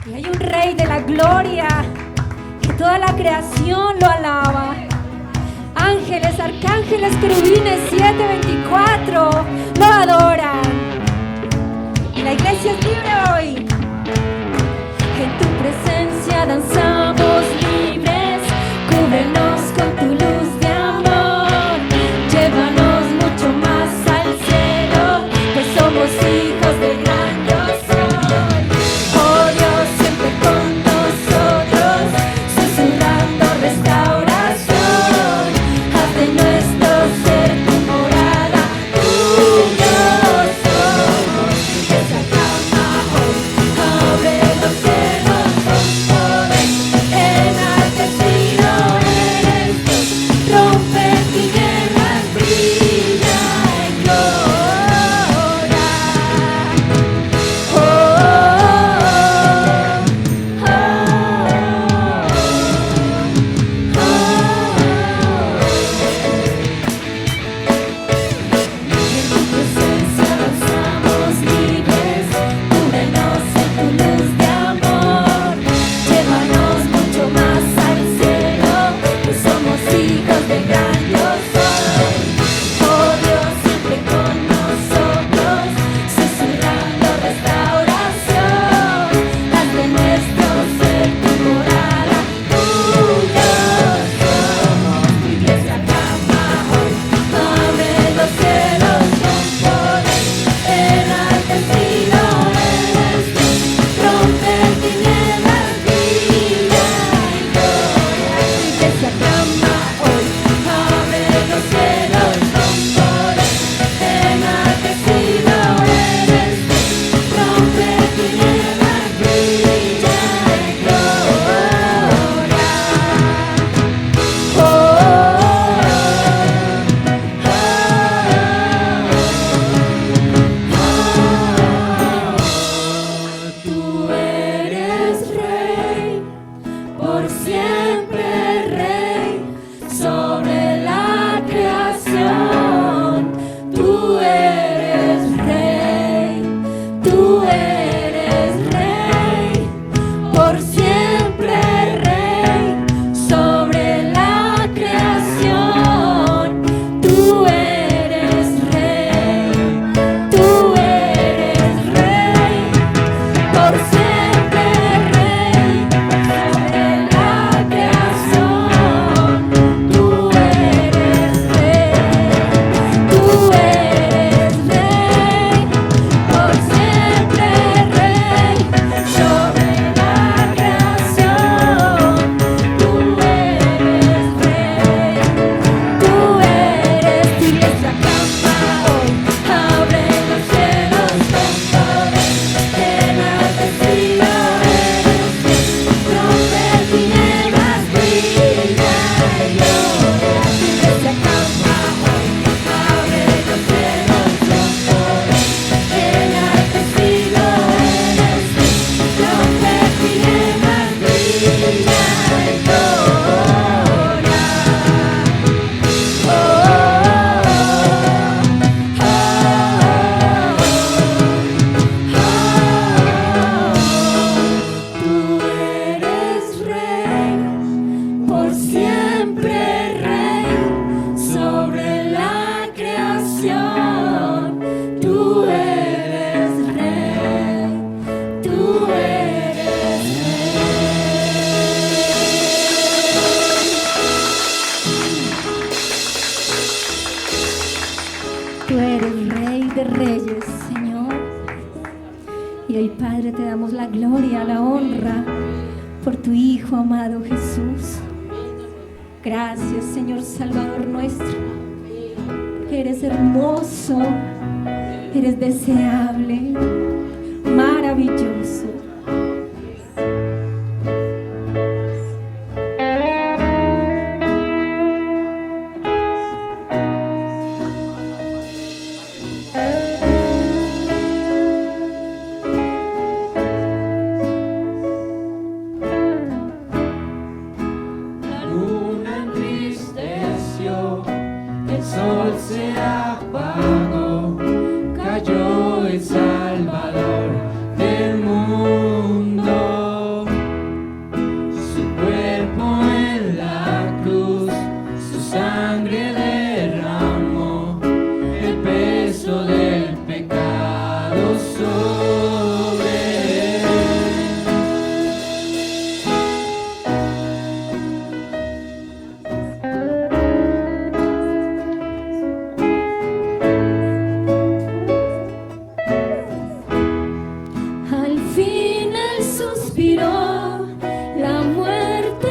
Y hay un Rey de la gloria que toda la creación lo alaba. Ángeles, arcángeles, querubines, 724 lo adoran. Y la iglesia es libre hoy. En tu presencia danzamos libres. Cúbrenos con tu luz de amor. Llévanos mucho más al cielo, pues somos hijos del gran yo soy. Oh Dios, siempre con nosotros, susurrando restauración. Haz de nuestro ser tu morada, tuyos somos. Que se acaba hoy, abre los cielos con poder. Enaltecido eres Dios, rompe tinieblas, brilla en gloria. Oh, oh, oh, En tu presencia danzamos libres, cúbrenos en tu luz de amor. Llévanos mucho más al cielo, pues somos hijos del gran yo soy. Oh Dios, siempre con nosotros, susurrando restauración. Haz de nuestro ser tu morada, tuyos somos. Tu iglesia clama hoy, abre los cielos con poder. Enaltecido eres Dios, rompe tinieblas, brilla en gloria. Tu iglesia clama hoy, abre los cielos con poder. Enaltecido eres Dios, rompe tinieblas, brilla en gloria. Oh, oh, Tú eres Rey, por siempre Rey, sobre la creación. Tú eres Rey, por siempre Rey, sobre la creación. Tú eres Rey, por siempre Rey, sobre la creación. Tú eres Rey, por siempre Rey, sobre la creación. Tú eres Rey, tu iglesia clama hoy, abre los cielos con poder. Enaltecido eres Dios, rompe tinieblas, brilla en gloria. Tu iglesia clama hoy, abre los cielos con poder. Enaltecido eres Dios, rompe tinieblas, brilla en gloria. Oh, Tú eres Rey, por siempre Rey, sobre la creación. Tú eres Rey, tú eres Tú eres Rey de Reyes, Señor. Y hoy, Padre, te damos la gloria, la honra por tu Hijo amado Jesús. Gracias, Señor Salvador nuestro, porque eres hermoso, eres deseable, maravilloso. La luna entristeció, el sol se apagó, cayó el Salvador del mundo. suspiró, la muerte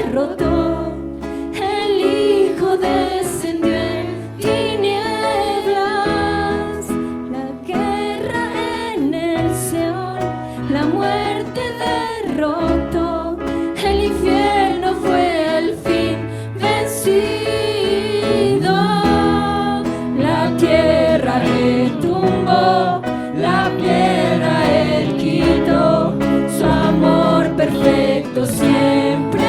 derrotó, el Hijo descendió en tinieblas, la guerra en el Seol, la muerte derrotó, el infierno fue al fin vencido, la tierra retumbó, la piedra él quitó, su amor perfecto siempre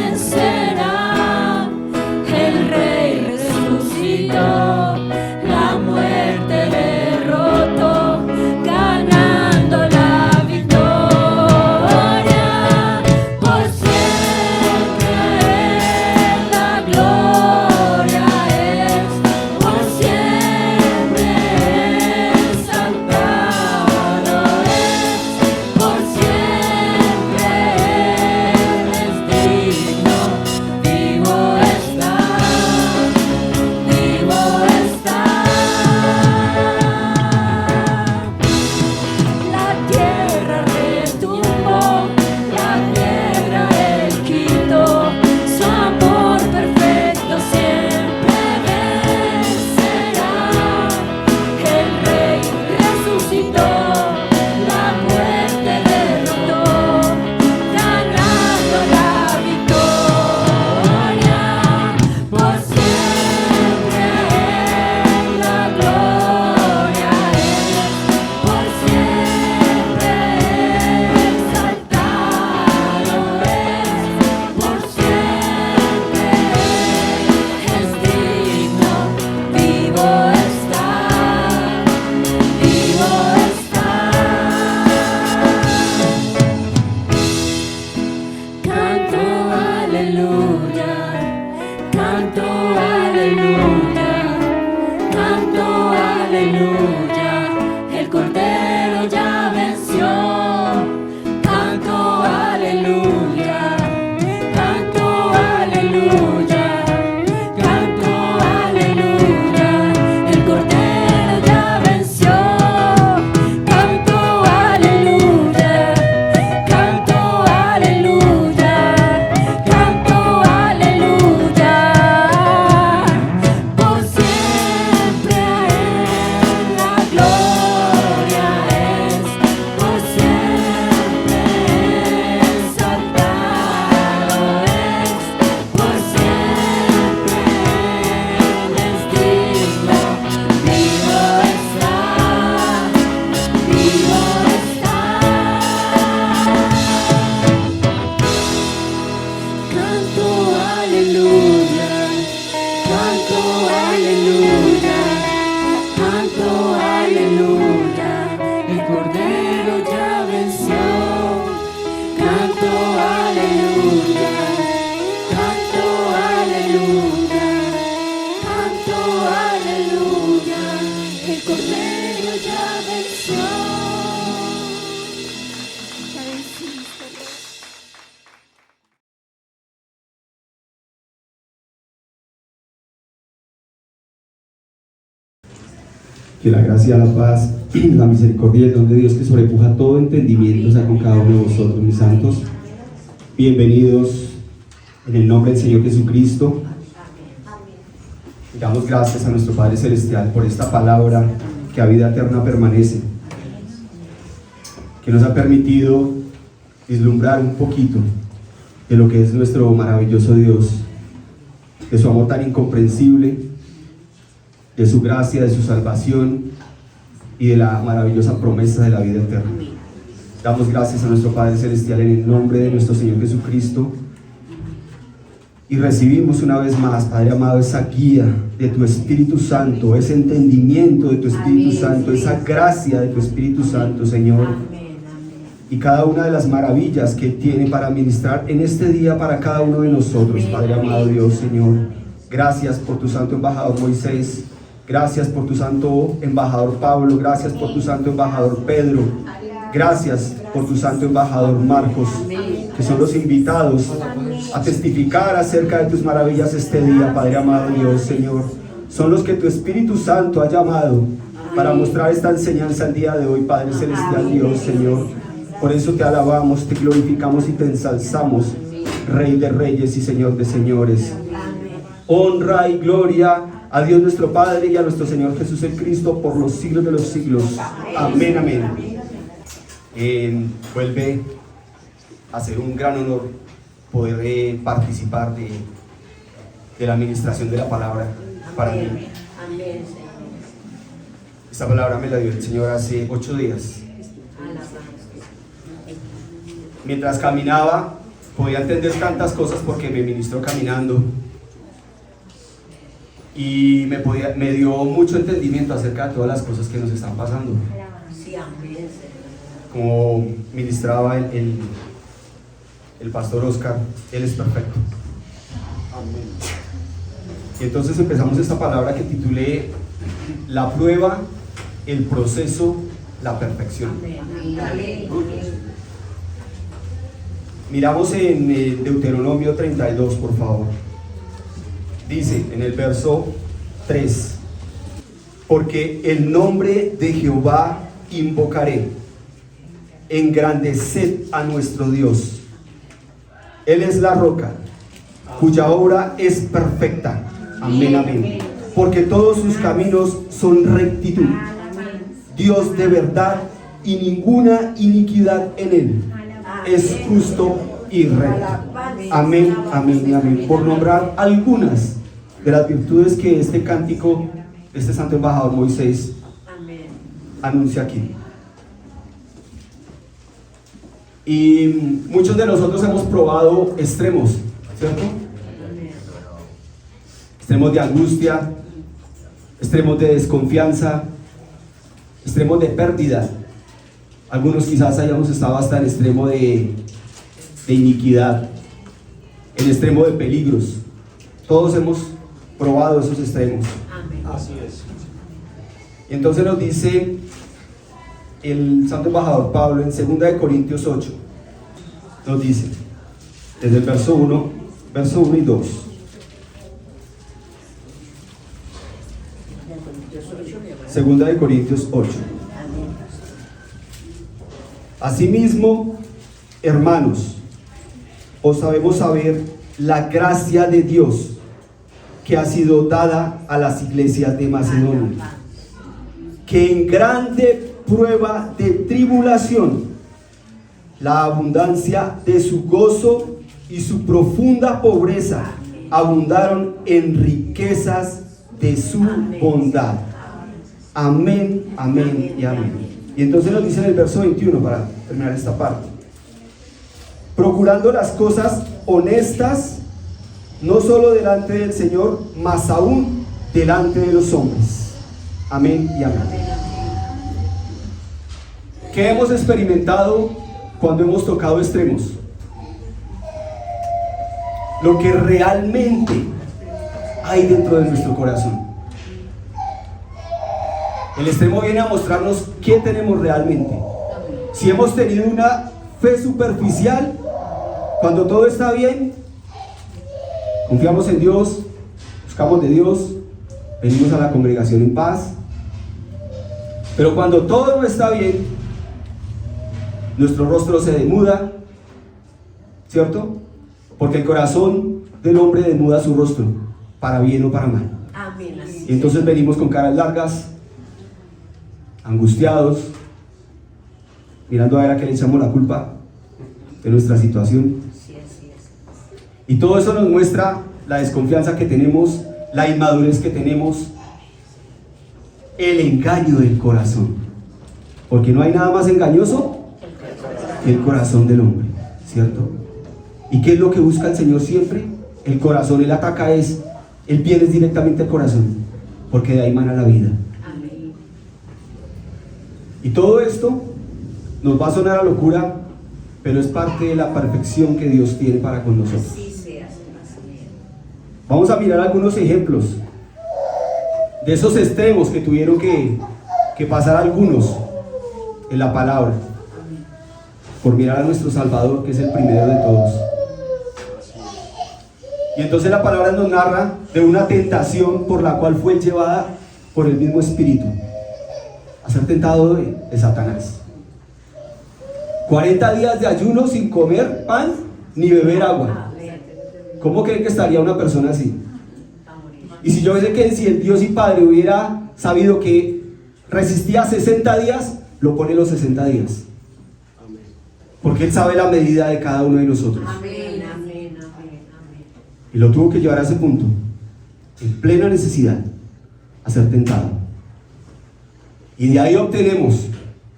vencerá, el Rey resucitó, la muerte derrotó, ganando la victoria, por siempre la gloria es, por siempre exaltado es, por siempre es digno, vivo está, vivo está. La tierra retumbó, la piedra él quitó, su amor perfecto siempre vencerá, el Rey resucitó, la muerte derrotó, ganando la victoria, por siempre la gloria es, por siempre exaltado es, por siempre es digno, vivo está, vivo está. Canto aleluya, canto aleluya, canto aleluya, el Cordero ya venció. Canto aleluya, canto aleluya, canto aleluya, el Cordero ya venció. Canto aleluya, canto aleluya, canto aleluya, por siempre a él la gloria es, por siempre exaltado es, por siempre es digno, vivo está, vivo está. Canto aleluya, canto aleluya, canto aleluya, el Cordero ya venció. Canto aleluya, canto aleluya, canto aleluya, el Cordero ya venció. Ya venciste, Dios. Que la gracia, la paz, la misericordia y el don de Dios que sobrepuja todo entendimiento sea con cada uno de vosotros, mis santos. Bienvenidos en el nombre del Señor Jesucristo. Damos gracias a nuestro Padre Celestial por esta palabra que a vida eterna permanece, que nos ha permitido vislumbrar un poquito de lo que es nuestro maravilloso Dios, de su amor tan incomprensible, de su gracia, de su salvación y de la maravillosa promesa de la vida eterna. Damos gracias a nuestro Padre Celestial en el nombre de nuestro Señor Jesucristo y recibimos una vez más, Padre amado, esa guía de tu Espíritu Santo, ese entendimiento de tu Espíritu Santo, esa gracia de tu Espíritu Santo, Señor, y cada una de las maravillas que tiene para ministrar en este día para cada uno de nosotros, Padre amado Dios, Señor. Gracias por tu santo embajador Moisés, gracias por tu santo embajador Pablo, gracias por tu santo embajador Pedro, gracias por tu santo embajador Marcos, que son los invitados a testificar acerca de tus maravillas este día, Padre amado Dios, Señor. Son los que tu Espíritu Santo ha llamado para mostrar esta enseñanza el día de hoy, Padre Celestial Dios, Señor. Por eso te alabamos, te glorificamos y te ensalzamos, Rey de reyes y Señor de señores. Honra y gloria a Dios nuestro Padre y a nuestro Señor Jesús el Cristo por los siglos de los siglos. Amén, amén. Vuelve a ser un gran honor poder participar de la administración de la palabra para mí. Esta palabra me la dio el Señor hace 8 días. Mientras caminaba, podía entender tantas cosas porque me ministró caminando. Y me dio mucho entendimiento acerca de todas las cosas que nos están pasando. Como ministraba el pastor Oscar, Él es perfecto. Y entonces empezamos esta palabra que titulé La prueba, el proceso, la perfección. Miramos en Deuteronomio 32, por favor. Dice en el verso 3: porque el nombre de Jehová invocaré, engrandeced a nuestro Dios. Él es la roca, cuya obra es perfecta. Amén, amén. Porque todos sus caminos son rectitud. Dios de verdad y ninguna iniquidad en él. Es justo y recto. Amén, amén y amén. Por nombrar algunas de las virtudes que este cántico, este santo embajador Moisés anuncia aquí. Y muchos de nosotros hemos probado extremos, ¿cierto? Extremos de angustia, extremos de desconfianza, extremos de pérdida. Algunos quizás hayamos estado hasta el extremo de iniquidad, el extremo de peligros. Todos hemos probado esos extremos. Así es. Y entonces nos dice el santo embajador Pablo en 2 Corintios 8, nos dice, desde el verso 1 y 2. Segunda de Corintios 8. Asimismo, hermanos, os sabemos saber la gracia de Dios que ha sido dada a las iglesias de Macedonia, que en grande prueba de tribulación, la abundancia de su gozo y su profunda pobreza abundaron en riquezas de su bondad. Amén, amén y amén. Y entonces nos dice en el verso 21, para terminar esta parte: procurando las cosas honestas, no solo delante del Señor, mas aún delante de los hombres. Amén y amén. ¿Qué hemos experimentado cuando hemos tocado extremos? Lo que realmente hay dentro de nuestro corazón. El extremo viene a mostrarnos qué tenemos realmente. Si hemos tenido una fe superficial, cuando todo está bien, confiamos en Dios, buscamos de Dios, venimos a la congregación en paz. Pero cuando todo no está bien, nuestro rostro se demuda, ¿cierto? Porque el corazón del hombre demuda su rostro, para bien o para mal. Y entonces venimos con caras largas, angustiados, mirando a ver a qué le echamos la culpa de nuestra situación. Y todo eso nos muestra la desconfianza que tenemos, la inmadurez que tenemos, el engaño del corazón, porque no hay nada más engañoso que el corazón del hombre, ¿cierto? ¿Y qué es lo que busca el Señor siempre? El corazón. Él ataca Él viene directamente al corazón, porque de ahí mana la vida. Y todo esto nos va a sonar a locura, pero es parte de la perfección que Dios tiene para con nosotros. Vamos a mirar algunos ejemplos de esos extremos que tuvieron que pasar algunos en la palabra, por mirar a nuestro Salvador, que es el primero de todos. Y entonces la palabra nos narra de una tentación por la cual fue llevada por el mismo Espíritu a ser tentado de Satanás. 40 días de ayuno sin comer pan ni beber agua. ¿Cómo creen que estaría una persona así? Y si yo sé que si el Dios y Padre hubiera sabido que resistía 60 días, lo pone los 60 días. Porque Él sabe la medida de cada uno de nosotros. Y lo tuvo que llevar a ese punto, en plena necesidad, a ser tentado. Y de ahí obtenemos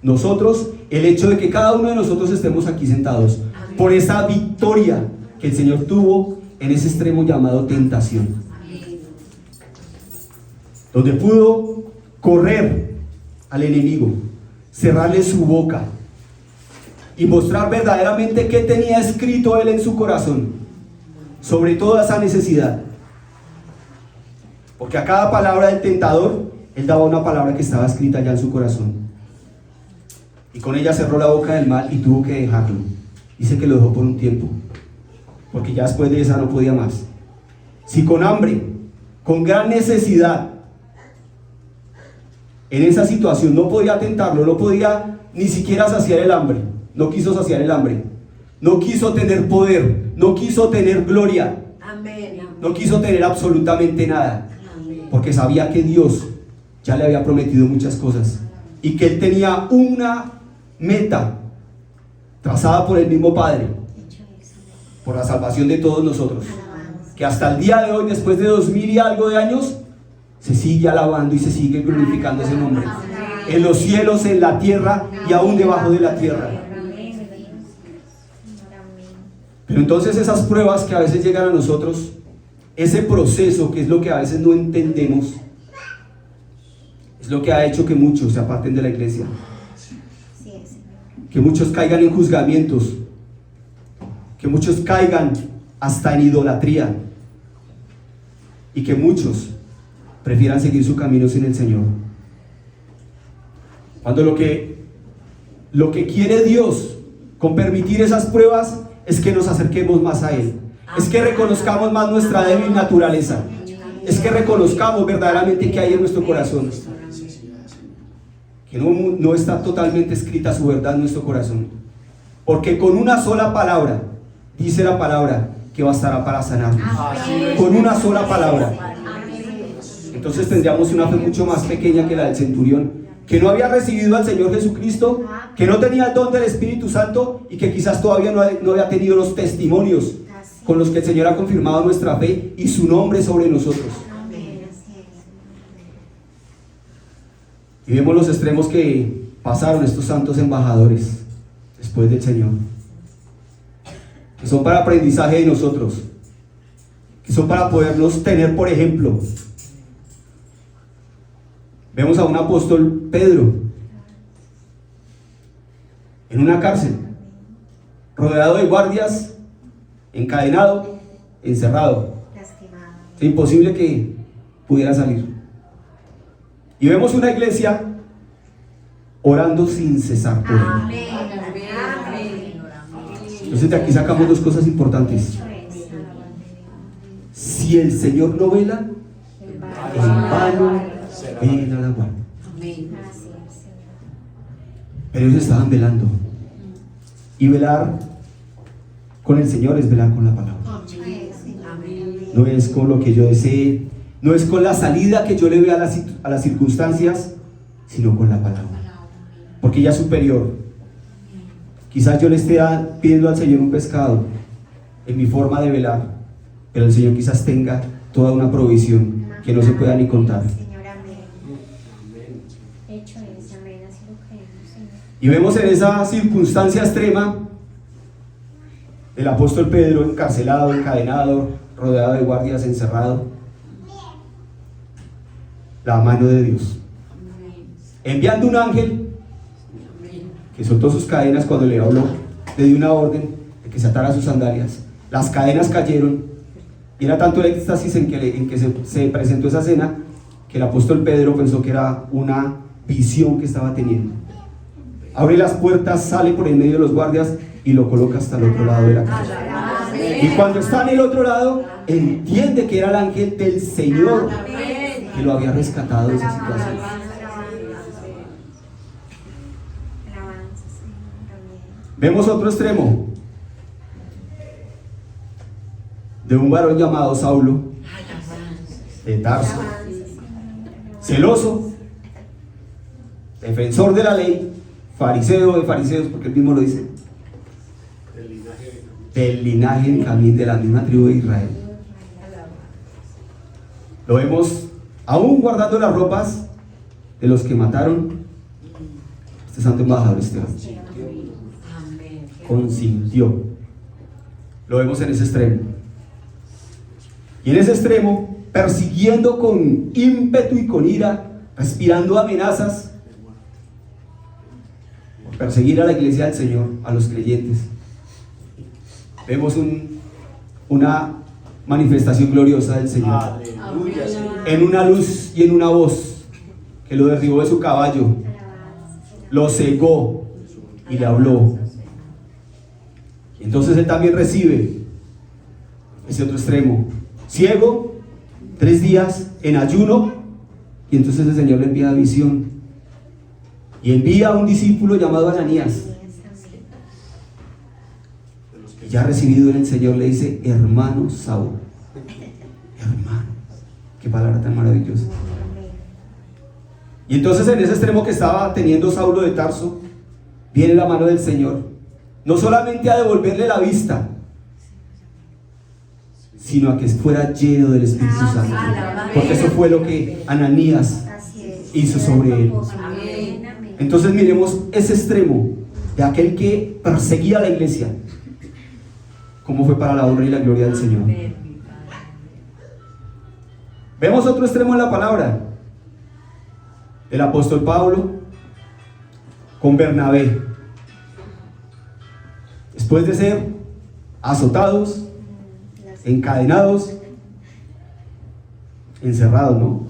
nosotros el hecho de que cada uno de nosotros estemos aquí sentados, por esa victoria que el Señor tuvo en ese extremo llamado tentación. Donde pudo correr al enemigo, cerrarle su boca y mostrar verdaderamente qué tenía escrito Él en su corazón sobre toda esa necesidad. Porque a cada palabra del tentador, Él daba una palabra que estaba escrita ya en su corazón. Y con ella cerró la boca del mal y tuvo que dejarlo. Dice que lo dejó por un tiempo, porque ya después de esa no podía más. Si con hambre, con gran necesidad, en esa situación no podía tentarlo, no podía ni siquiera saciar el hambre, no quiso saciar el hambre, no quiso tener poder, no quiso tener gloria, no quiso tener absolutamente nada, porque sabía que Dios ya le había prometido muchas cosas y que Él tenía una meta trazada por el mismo Padre, por la salvación de todos nosotros, que hasta el día de hoy, después de 2000 y algo de años, se sigue alabando y se sigue glorificando ese nombre, en los cielos, en la tierra y aún debajo de la tierra. Pero entonces esas pruebas que a veces llegan a nosotros, ese proceso que es lo que a veces no entendemos, es lo que ha hecho que muchos se aparten de la iglesia, que muchos caigan en juzgamientos, que muchos caigan hasta en idolatría y que muchos prefieran seguir su camino sin el Señor. Cuando lo que quiere Dios con permitir esas pruebas es que nos acerquemos más a Él, es que reconozcamos más nuestra débil naturaleza, es que reconozcamos verdaderamente qué hay en nuestro corazón, que no está totalmente escrita su verdad en nuestro corazón, porque con una sola palabra, dice la palabra, que bastará para sanarnos. Con una sola palabra. Entonces tendríamos una fe mucho más pequeña que la del centurión, que no había recibido al Señor Jesucristo, que no tenía el don del Espíritu Santo y que quizás todavía no había tenido los testimonios con los que el Señor ha confirmado nuestra fe y su nombre sobre nosotros. Y vemos los extremos que pasaron estos santos embajadores después del Señor, que son para aprendizaje de nosotros, que son para podernos tener por ejemplo. Vemos a un apóstol Pedro en una cárcel, rodeado de guardias, encadenado, encerrado. Es imposible que pudiera salir. Y vemos una iglesia orando sin cesar por él. Entonces de aquí sacamos dos cosas importantes. Si el Señor no vela, en vano vela la guardia. Pero ellos estaban velando. Y velar con el Señor es velar con la palabra. No es con lo que yo desee, no es con la salida que yo le vea a las circunstancias, sino con la palabra. Porque ella es superior. Quizás yo le esté pidiendo al Señor un pescado en mi forma de velar, pero el Señor quizás tenga toda una provisión que no se pueda ni contar. Y vemos en esa circunstancia extrema el apóstol Pedro encarcelado, encadenado, rodeado de guardias, encerrado. La mano de Dios, enviando un ángel que soltó sus cadenas cuando le habló, le dio una orden de que se atara sus sandalias. Las cadenas cayeron y era tanto el éxtasis en que se presentó esa escena que el apóstol Pedro pensó que era una visión que estaba teniendo. Abre las puertas, sale por en medio de los guardias y lo coloca hasta el otro lado de la cárcel. Y cuando está en el otro lado, entiende que era el ángel del Señor que lo había rescatado de esa situación. Vemos otro extremo de un varón llamado Saulo de Tarso, celoso, defensor de la ley, fariseo de fariseos, porque él mismo lo dice, del linaje de Benjamín, de la misma tribu de Israel. Lo vemos aún guardando las ropas de los que mataron este santo embajador Esteban. Consintió. Lo vemos en ese extremo. Y en ese extremo, persiguiendo con ímpetu y con ira, respirando amenazas, por perseguir a la iglesia del Señor, a los creyentes. Vemos una manifestación gloriosa del Señor. Aleluya, sí. En una luz y en una voz que lo derribó de su caballo, lo cegó y le habló. Entonces él también recibe ese otro extremo, ciego, 3 días en ayuno, y entonces el Señor le envía visión y envía a un discípulo llamado Ananías. Y ya recibido en el Señor le dice: hermano Saulo. Hermano, qué palabra tan maravillosa. Y entonces en ese extremo que estaba teniendo Saulo de Tarso, viene la mano del Señor, no solamente a devolverle la vista, sino a que fuera lleno del Espíritu Santo, porque eso fue lo que Ananías hizo sobre él. Entonces miremos ese extremo de aquel que perseguía a la iglesia, cómo fue para la honra y la gloria del Señor. Vemos otro extremo en la palabra, el apóstol Pablo con Bernabé. Después de ser azotados, encadenados, encerrados, ¿no?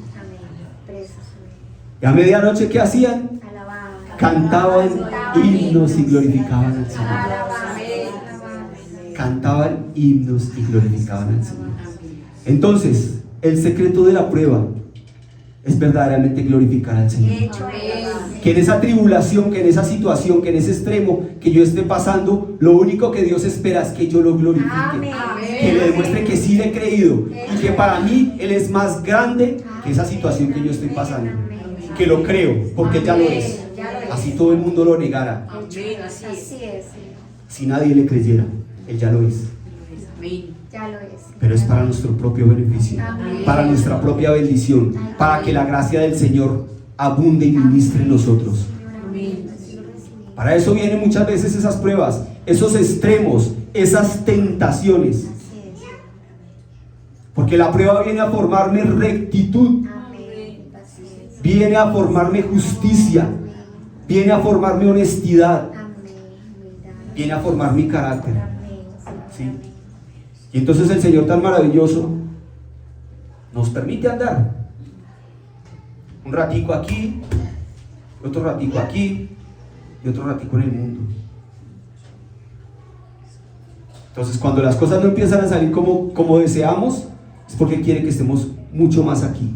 Y a medianoche, ¿qué hacían? Cantaban himnos y glorificaban al Señor. Cantaban himnos y glorificaban al Señor. Entonces, el secreto de la prueba es verdaderamente glorificar al Señor. Que en esa tribulación, que en esa situación, que en ese extremo que yo esté pasando, lo único que Dios espera es que yo lo glorifique. Que le demuestre que sí le he creído y que para mí Él es más grande que esa situación que yo estoy pasando. Que lo creo, porque Él ya lo es. Así todo el mundo lo negara. Si nadie le creyera, Él ya lo es. Pero es para nuestro propio beneficio, para nuestra propia bendición, para que la gracia del Señor abunde y ministre en nosotros. Para eso vienen muchas veces esas pruebas, esos extremos, esas tentaciones. Porque la prueba viene a formarme rectitud, viene a formarme justicia, viene a formarme honestidad, viene a formar mi carácter. ¿Sí? Y entonces el Señor tan maravilloso nos permite andar un ratico aquí, otro ratico aquí y otro ratico en el mundo. Entonces cuando las cosas no empiezan a salir como deseamos, es porque quiere que estemos mucho más aquí.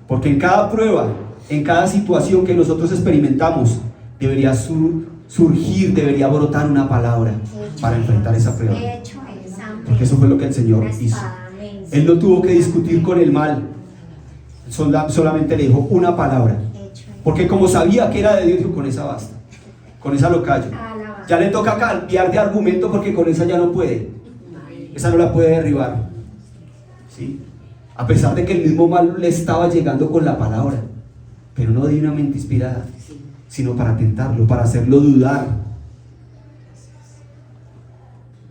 Porque en cada prueba, en cada situación que nosotros experimentamos, debería surgir, debería brotar una palabra para enfrentar esa prueba. Porque eso fue lo que el Señor hizo. Él no tuvo que discutir con el mal, solamente le dijo una palabra. Porque como sabía que era de Dios, dijo: con esa basta, con esa lo callo. Ya le toca cambiar de argumento porque con esa ya no puede. Esa no la puede derribar. ¿Sí? A pesar de que el mismo mal le estaba llegando con la palabra, pero no divinamente inspirada, sino para tentarlo, para hacerlo dudar,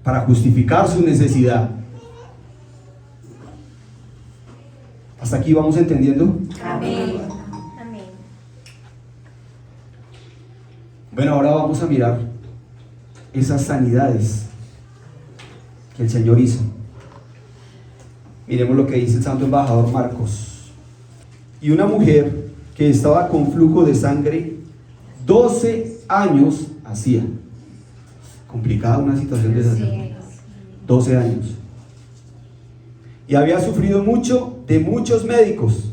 para justificar su necesidad. ¿Hasta aquí vamos entendiendo? Amén. Bueno, ahora vamos a mirar esas sanidades que el Señor hizo. Miremos lo que dice el santo embajador Marcos. Y una mujer que estaba con flujo de sangre 12 años hacía. Complicada una situación de esa. 12 años. Y había sufrido mucho de muchos médicos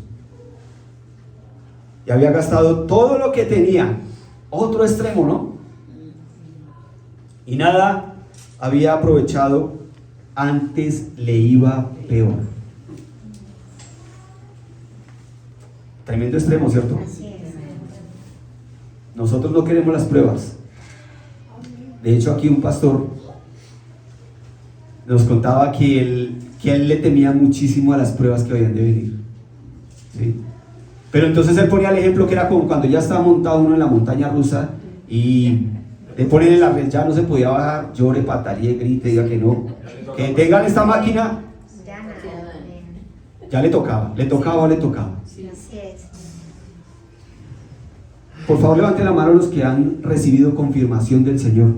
y había gastado todo lo que tenía. Otro extremo, ¿no? Y nada había aprovechado, antes le iba peor. Tremendo extremo, ¿cierto? Nosotros no queremos las pruebas. De hecho, aquí un pastor nos contaba que él le temía muchísimo a las pruebas que habían de venir, ¿sí? Pero entonces él ponía el ejemplo que era como cuando ya estaba montado uno en la montaña rusa y le ponen en la red, ya no se podía bajar, llore, pataleé, grite, diga que no, que tengan esta máquina, ya le tocaba. Por favor, levanten la mano los que han recibido confirmación del Señor.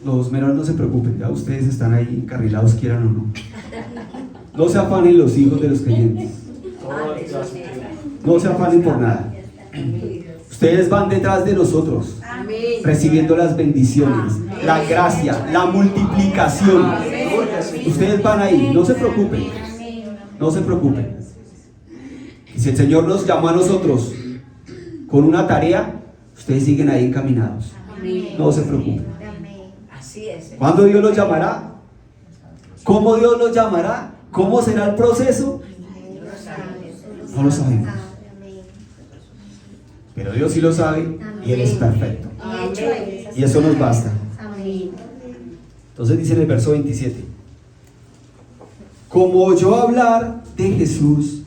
Los menores no se preocupen, ya ustedes están ahí encarrilados, quieran o no. No se afanen los hijos de los creyentes. No se afanen por nada. Ustedes van detrás de nosotros, recibiendo las bendiciones, la gracia, la multiplicación. Ustedes van ahí, no se preocupen. No se preocupen. Y si el Señor nos llamó a nosotros con una tarea, ustedes siguen ahí encaminados. No se preocupen. ¿Cuándo Dios los llamará? ¿Cómo Dios los llamará? ¿Cómo será el proceso? No lo sabemos. Pero Dios sí lo sabe y Él es perfecto. Y eso nos basta. Entonces dice en el verso 27: como oyó hablar de Jesús,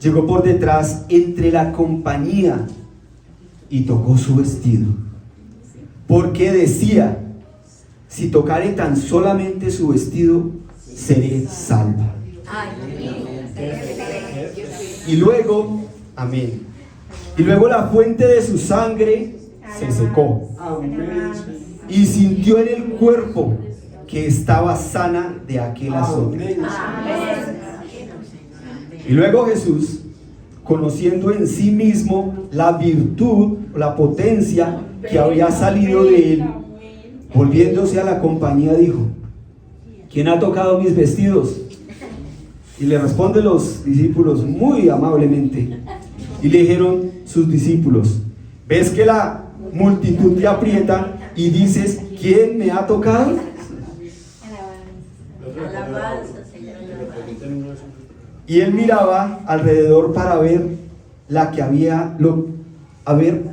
llegó por detrás entre la compañía y tocó su vestido, porque decía: si tocare tan solamente su vestido, seré salva. Y luego, amén. Y luego la fuente de su sangre se secó. Y sintió en el cuerpo que estaba sana de aquel azote. Y luego Jesús, conociendo en sí mismo la virtud, la potencia que había salido de él, volviéndose a la compañía, dijo: ¿quién ha tocado mis vestidos? Y le responden los discípulos muy amablemente, y le dijeron sus discípulos: ¿ves que la multitud te aprieta y dices: ¿quién me ha tocado? Y él miraba alrededor para ver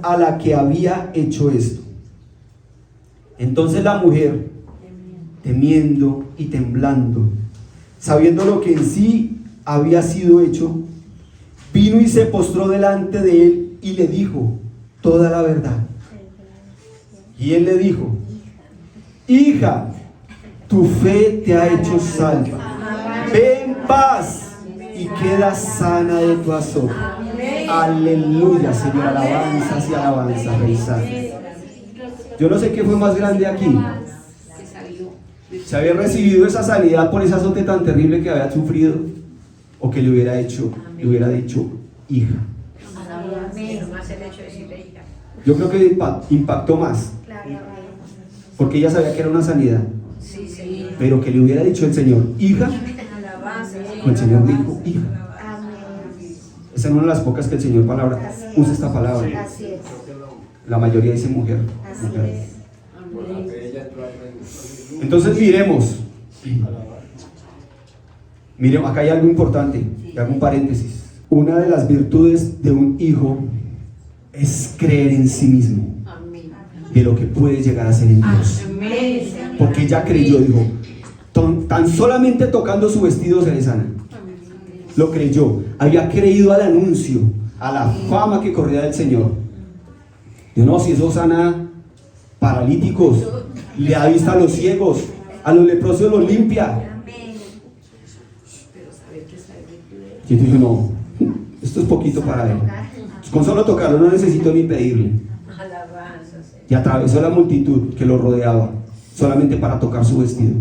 a la que había hecho esto. Entonces la mujer, temiendo y temblando, sabiendo lo que en sí había sido hecho, vino y se postró delante de él y le dijo toda la verdad. Y él le dijo: hija, tu fe te ha hecho salva. Ve en paz y queda sana de tu azote. Aleluya, Señor. Alabanzas y alabanzas, Rey Santo. Yo no sé qué fue más grande aquí: si había recibido esa sanidad por ese azote tan terrible que había sufrido, o que le hubiera dicho hija. Yo creo que impactó más, porque ella sabía que era una sanidad, pero que le hubiera dicho el Señor hija, el Señor dijo hija. Esa es una de las pocas que el Señor usa esta palabra. La mayoría dice mujer. Entonces miremos, acá hay algo importante, y hago un paréntesis. Una de las virtudes de un hijo es creer en sí mismo, de lo que puede llegar a ser en Dios. Porque ella creyó, dijo: tan solamente tocando su vestido seré sana. Lo creyó, había creído al anuncio, a la fama que corría del Señor. Yo no, si eso sana paralíticos, le da vista a los ciegos, a los leprosos los limpia. Y yo dije: no, esto es poquito para él. Con solo tocarlo no necesito ni pedirle. Y atravesó la multitud que lo rodeaba solamente para tocar su vestido.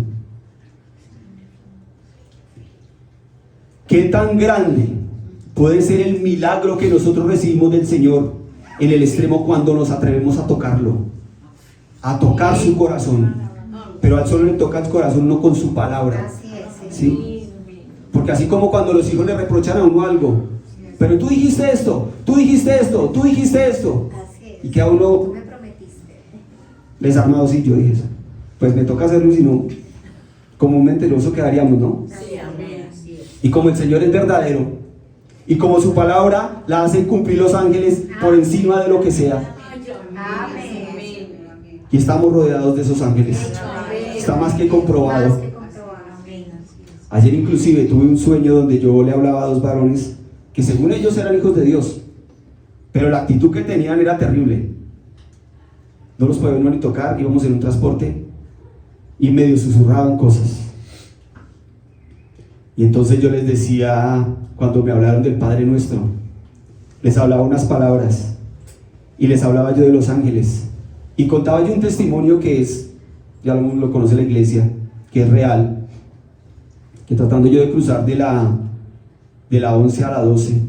¿Qué tan grande puede ser el milagro que nosotros recibimos del Señor en el extremo cuando nos atrevemos a tocarlo, a tocar su corazón? Pero al solo le toca el corazón, no con su palabra, ¿sí? Porque así como cuando los hijos le reprochan a uno algo, pero tú dijiste esto, tú dijiste esto, tú dijiste esto, y que a uno les armado, sí, yo dije eso, pues me toca hacerlo, si no, como un mentiroso quedaríamos, ¿no? Y como el Señor es verdadero, y como su palabra la hacen cumplir los ángeles por encima de lo que sea, y estamos rodeados de esos ángeles, está más que comprobado. Ayer inclusive tuve un sueño donde yo le hablaba a dos varones que según ellos eran hijos de Dios, pero la actitud que tenían era terrible. No los podíamos ni tocar, íbamos en un transporte y medio susurraban cosas. Y entonces yo les decía, cuando me hablaron del Padre Nuestro, les hablaba unas palabras y les hablaba yo de los ángeles y contaba yo un testimonio que es, ya lo conoce la iglesia, que es real, que tratando yo de cruzar de la 11 a la 12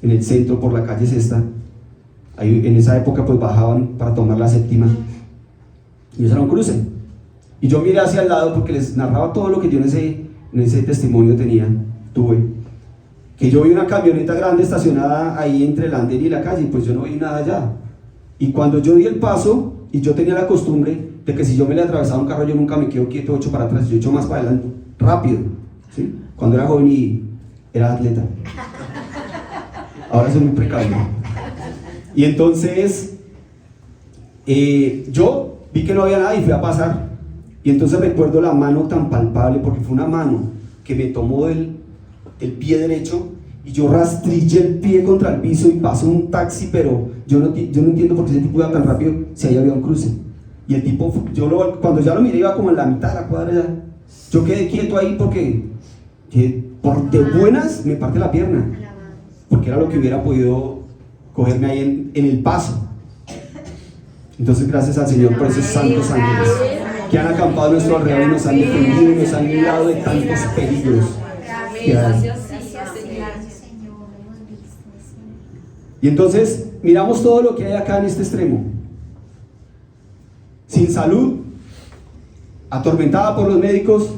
en el centro por la calle Sexta, ahí en esa época pues bajaban para tomar la séptima y eso era un cruce y yo miré hacia el lado porque les narraba todo lo que yo en ese testimonio tuve, que yo vi una camioneta grande estacionada ahí entre el andén y la calle y pues yo no vi nada allá, y cuando yo di el paso y yo tenía la costumbre de que si yo me le atravesaba un carro yo nunca me quedo quieto, echo para atrás, yo echo más para adelante, rápido, ¿sí? Cuando era joven y era atleta, ahora soy muy precavido. Y entonces yo vi que no había nada y fui a pasar, y entonces recuerdo la mano tan palpable, porque fue una mano que me tomó del pie derecho y yo rastrillé el pie contra el piso y pasó un taxi, pero yo no entiendo por qué ese tipo iba tan rápido si ahí había un cruce. Y el tipo, cuando ya lo miré iba como en la mitad de la cuadra ya. Yo quedé quieto ahí porque por de buenas me parte la pierna, porque era lo que hubiera podido cogerme ahí en el paso. Entonces gracias al Señor por esos santos ángeles que han acampado a nuestro alrededor y nos han defendido y nos han librado de tantos peligros que hay. Y entonces miramos todo lo que hay acá en este extremo, sin salud, atormentada por los médicos,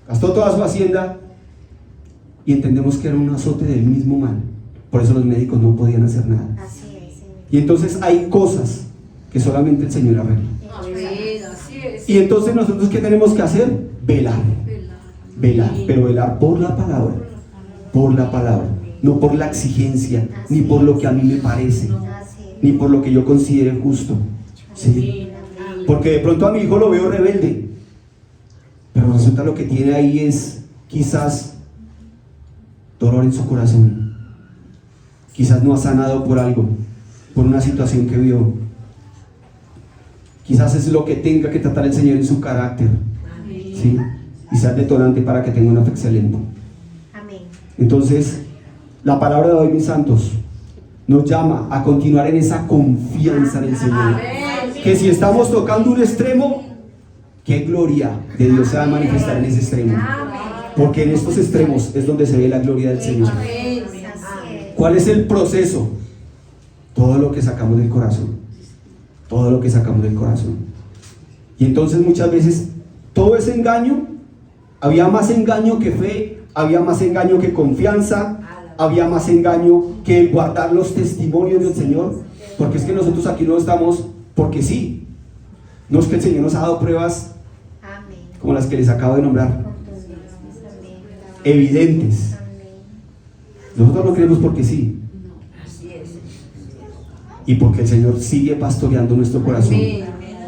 gastó toda su hacienda y entendemos que era un azote del mismo mal, por eso los médicos no podían hacer nada. Y entonces hay cosas que solamente el Señor arregla. Y entonces nosotros ¿qué tenemos que hacer? Velar, pero velar por la palabra, no por la exigencia, ni por lo que a mí me parece, ni por lo que yo considere justo, ¿sí? Porque de pronto a mi hijo lo veo rebelde, pero resulta lo que tiene ahí es quizás dolor en su corazón, quizás no ha sanado por algo, por una situación que vio, quizás es lo que tenga que tratar el Señor en su carácter, ¿sí? Y sea detonante para que tenga una fe excelente. Entonces la palabra de hoy, mis santos, nos llama a continuar en esa confianza en el Señor, que si estamos tocando un extremo, qué gloria de Dios se va a manifestar en ese extremo, porque en estos extremos es donde se ve la gloria del Señor. ¿Cuál es el proceso? Todo lo que sacamos del corazón, todo lo que sacamos del corazón. Y entonces muchas veces todo ese engaño, había más engaño que fe, había más engaño que confianza, había más engaño que el guardar los testimonios del Señor, porque es que nosotros aquí no estamos porque sí, no es que el Señor nos ha dado pruebas como las que les acabo de nombrar, evidentes. Nosotros no creemos porque sí, y porque el Señor sigue pastoreando nuestro corazón,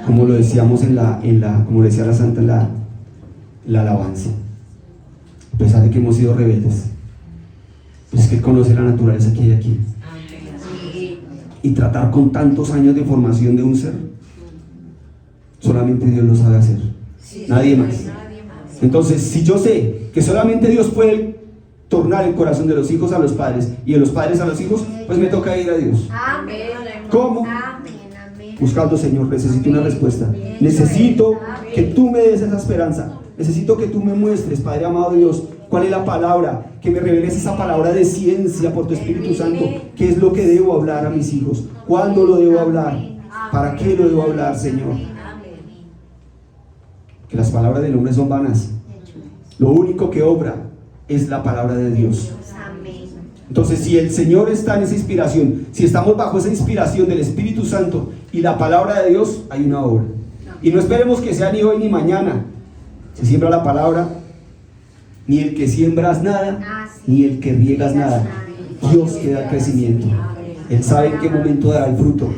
como lo decíamos como decía la santa en la alabanza, a pesar de que hemos sido rebeldes, pues es que Él conoce la naturaleza que hay aquí, y tratar con tantos años de formación de un ser, solamente Dios lo sabe hacer, nadie más. Entonces, si yo sé que solamente Dios puede tornar el corazón de los hijos a los padres y de los padres a los hijos, pues me toca ir a Dios. ¿Cómo? Buscando, Señor, necesito una respuesta, necesito que tú me des esa esperanza, necesito que tú me muestres, Padre amado Dios, cuál es la palabra, que me reveles esa palabra de ciencia por tu Espíritu Santo, qué es lo que debo hablar a mis hijos, cuándo lo debo hablar, para qué lo debo hablar, Señor. Que las palabras del hombre son vanas, lo único que obra es la palabra de Dios. Entonces, si el Señor está en esa inspiración, si estamos bajo esa inspiración del Espíritu Santo y la palabra de Dios, hay una obra. Y no esperemos que sea ni hoy ni mañana. Se siembra la palabra, ni el que siembras nada, ni el que riegas nada. Dios que da el crecimiento. Él sabe en qué momento dará el fruto,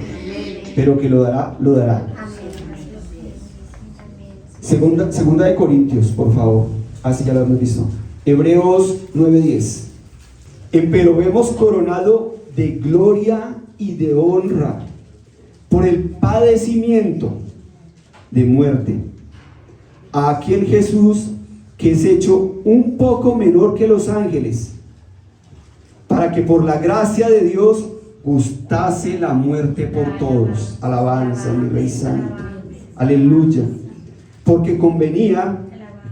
pero que lo dará, lo dará. Segunda de Corintios, por favor. Así ya lo hemos visto. Hebreos 9:10. Empero vemos coronado de gloria y de honra por el padecimiento de muerte a aquel Jesús que es hecho un poco menor que los ángeles, para que por la gracia de Dios gustase la muerte por todos. Alabanza, mi Rey Santo. Aleluya. Porque convenía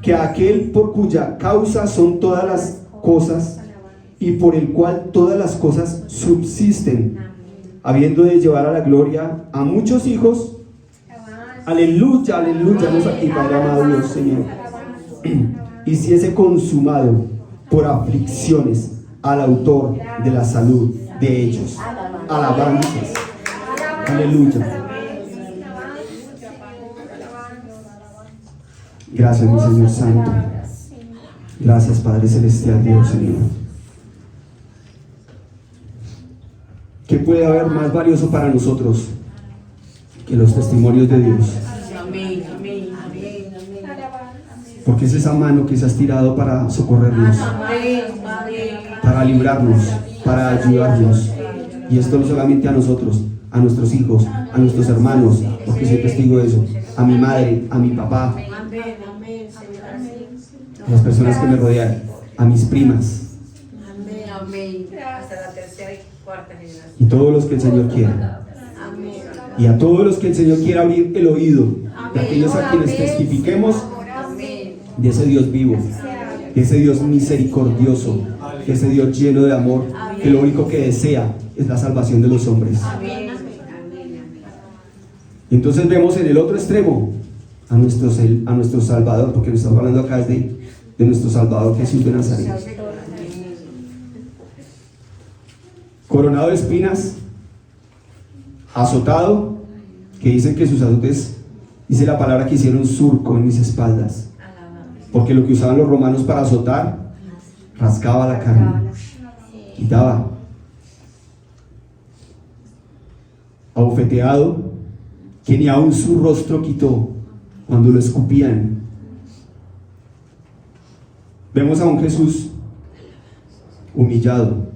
que aquel por cuya causa son todas las cosas y por el cual todas las cosas subsisten, habiendo de llevar a la gloria a muchos hijos. Aleluya, aleluya. Vamos aquí, Padre amado Dios, Señor. Hiciese consumado por aflicciones al autor de la salud de ellos. Alabanzas. Aleluya. Gracias, mi Señor Santo. Gracias, Padre Celestial, Dios, Señor. ¿Qué puede haber más valioso para nosotros que los testimonios de Dios? Porque es esa mano que se ha estirado para socorrernos, para librarnos, para ayudarnos. Y esto no solamente a nosotros, a nuestros hijos, a nuestros hermanos, porque soy testigo de eso, a mi madre, a mi papá, a las personas que me rodean, a mis primas, Hasta la tercera y cuarta generación. y todos los que el Señor quiera. Y a todos los que el Señor quiera abrir el oído, de aquellos a quienes testifiquemos de ese Dios vivo, de ese Dios misericordioso, de ese Dios lleno de amor, que lo único que desea es la salvación de los hombres. Y entonces vemos en el otro extremo a nuestro Salvador, porque nos estamos hablando acá de nuestro Salvador Jesús de Nazaret, coronado de espinas, azotado, que dicen que sus azotes, dice la palabra, que hicieron surco en mis espaldas, porque lo que usaban los romanos para azotar rascaba la carne, quitaba. Abofeteado, que ni aun su rostro quitó cuando lo escupían. Vemos a un Jesús humillado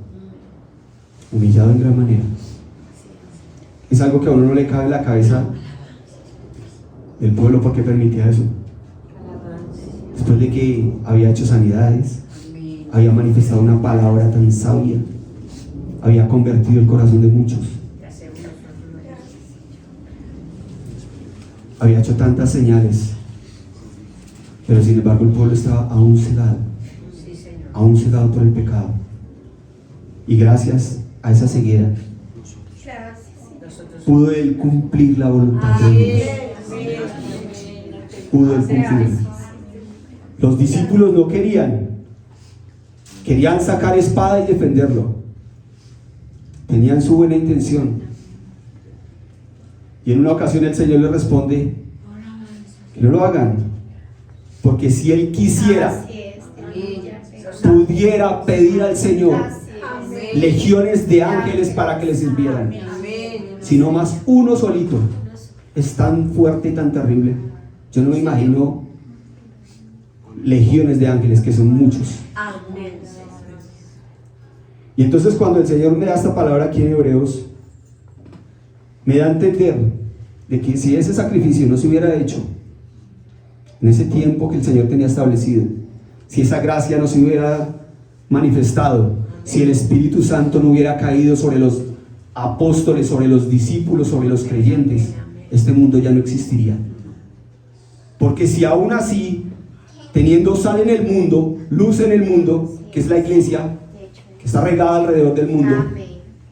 en gran manera. Es algo que a uno no le cabe en la cabeza del pueblo, porque permitía eso. Después de que había hecho sanidades, había manifestado una palabra tan sabia, había convertido el corazón de muchos, había hecho tantas señales, pero sin embargo el pueblo estaba aún cegado por el pecado. Y gracias a esa ceguera pudo él cumplir la voluntad de Dios. Pudo él cumplirla. Los discípulos no querían sacar espada y defenderlo. Tenían su buena intención. Y en una ocasión el Señor les responde que no lo hagan, porque si él quisiera, pudiera pedir al Señor legiones de ángeles para que les sirvieran, sino más uno solito. Es tan fuerte y tan terrible. Yo no me imagino legiones de ángeles, que son muchos. Y entonces cuando el Señor me da esta palabra aquí en Hebreos, me da a entender de que si ese sacrificio no se hubiera hecho en ese tiempo que el Señor tenía establecido, si esa gracia no se hubiera manifestado, si el Espíritu Santo no hubiera caído sobre los apóstoles, sobre los discípulos, sobre los creyentes, este mundo ya no existiría. Porque si aún así, teniendo sal en el mundo, luz en el mundo, que es la iglesia, que está regada alrededor del mundo,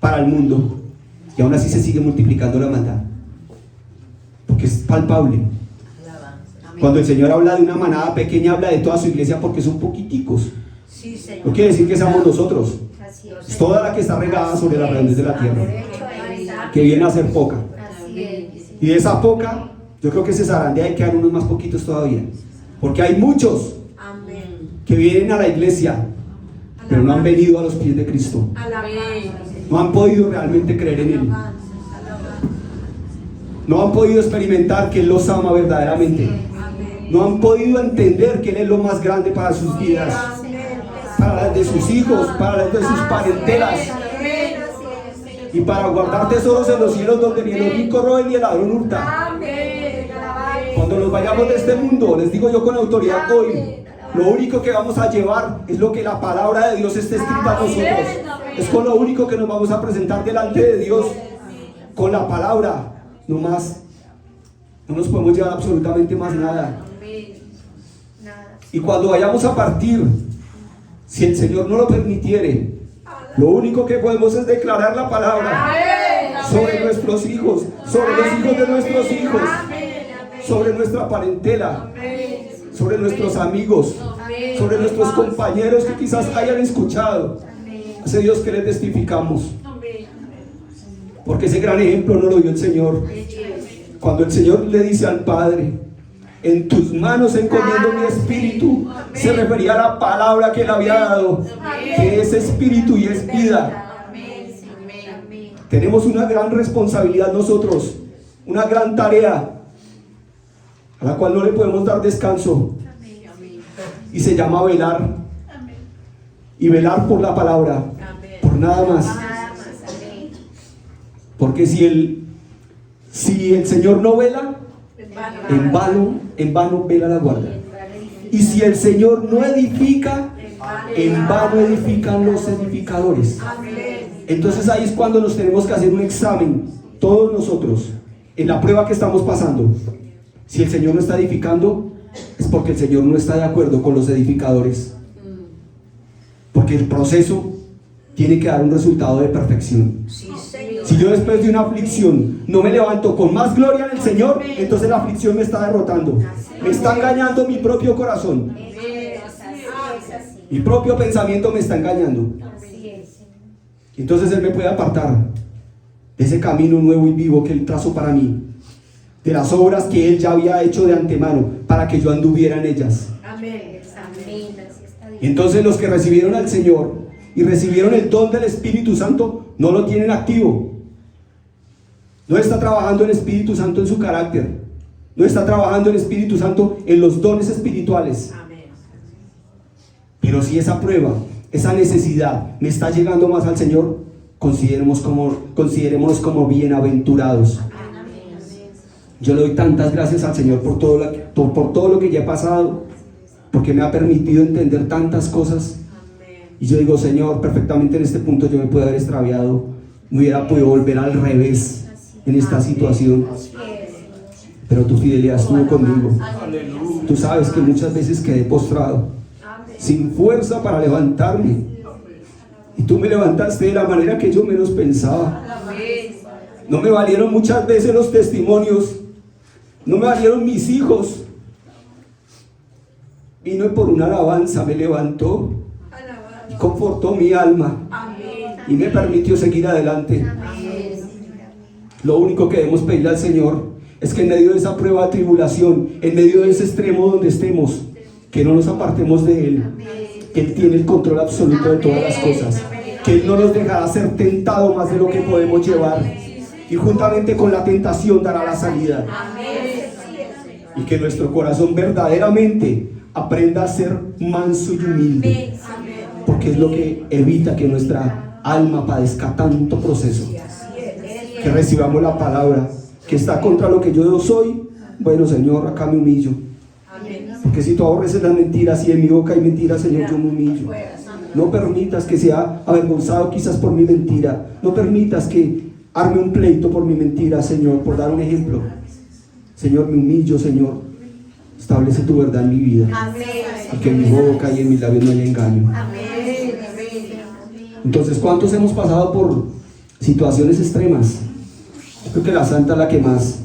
para el mundo, y aún así se sigue multiplicando la maldad, porque es palpable. Cuando el Señor habla de una manada pequeña, habla de toda su iglesia, porque son poquiticos, Sí, Señor. No quiere decir que seamos nosotros. Así es. Es toda la que está regada sobre la redondez de la tierra, que viene a ser poca. Así es. Y de esa poca, yo creo que se zarandea y quedan unos más poquitos todavía. Porque hay muchos Amén. que vienen a la iglesia, pero no han venido a los pies de Cristo. No han podido realmente creer en Él. No han podido experimentar que Él los ama verdaderamente. No han podido entender que Él es lo más grande para sus vidas, para las de sus hijos, para las de sus parentelas, y para guardar tesoros en los cielos donde ni el rico robe ni el ladrón hurta. Cuando nos vayamos de este mundo, les digo yo con autoridad hoy, lo único que vamos a llevar es lo que la palabra de Dios esté escrita a nosotros. Es con lo único que nos vamos a presentar delante de Dios, con la palabra, no más. No nos podemos llevar absolutamente más nada. Y cuando vayamos a partir, si el Señor no lo permitiere, lo único que podemos es declarar la palabra sobre nuestros hijos, sobre los hijos de nuestros hijos, sobre nuestra parentela, sobre nuestros amigos, sobre nuestros compañeros que quizás hayan escuchado. Ese Dios que le testificamos, porque ese gran ejemplo nos lo dio el Señor. Cuando el Señor le dice al Padre: en tus manos encomiendo mi espíritu, se refería a la palabra que Él había dado, que es espíritu y es vida. Tenemos una gran responsabilidad nosotros, una gran tarea a la cual no le podemos dar descanso, y se llama velar. Y velar por la palabra, por nada más. Porque si el Señor no vela, en vano vela la guarda. Y si el Señor no edifica, en vano edifican los edificadores. Entonces ahí es cuando nos tenemos que hacer un examen, todos nosotros, en la prueba que estamos pasando. Si el Señor no está edificando, es porque el Señor no está de acuerdo con los edificadores. Porque el proceso tiene que dar un resultado de perfección. Si yo después de una aflicción no me levanto con más gloria en el Señor, entonces la aflicción me está derrotando. Me está engañando mi propio corazón. Mi propio pensamiento me está engañando. Entonces Él me puede apartar de ese camino nuevo y vivo que Él trazó para mí, de las obras que Él ya había hecho de antemano para que yo anduviera en ellas. Y entonces los que recibieron al Señor y recibieron el don del Espíritu Santo no lo tienen activo. No está trabajando el Espíritu Santo en su carácter. No está trabajando el Espíritu Santo en los dones espirituales. Pero si esa prueba, esa necesidad me está llegando más al Señor, considerémonos como bienaventurados. Yo le doy tantas gracias al Señor por todo lo que ya he pasado, porque me ha permitido entender tantas cosas. Y yo digo: Señor, perfectamente en este punto yo me puedo haber extraviado, me hubiera podido volver al revés en esta situación, pero tu fidelidad estuvo conmigo. Tú sabes que muchas veces quedé postrado, sin fuerza para levantarme, y tú me levantaste de la manera que yo menos pensaba. No me valieron muchas veces los testimonios, no me valieron mis hijos. Vino por una alabanza, me levantó y confortó mi alma y me permitió seguir adelante. Lo único que debemos pedirle al Señor es que en medio de esa prueba de tribulación, en medio de ese extremo donde estemos, que no nos apartemos de Él, que Él tiene el control absoluto de todas las cosas, que Él no nos dejará ser tentado más de lo que podemos llevar, y juntamente con la tentación dará la salida. Y que nuestro corazón verdaderamente aprenda a ser manso y humilde, porque es lo que evita que nuestra alma padezca tanto proceso. Que recibamos la palabra que está contra lo que yo soy. Bueno, Señor, acá me humillo, porque si tú aborreces las mentiras y en mi boca hay mentiras, Señor, yo me humillo. No permitas que sea avergonzado quizás por mi mentira. No permitas que arme un pleito por mi mentira, Señor, por dar un ejemplo. Señor, me humillo, Señor. Establece tu verdad en mi vida. Y que en mi boca y en mis labios no haya engaño. Entonces, ¿cuántos hemos pasado por situaciones extremas? Yo creo que la Santa es la que más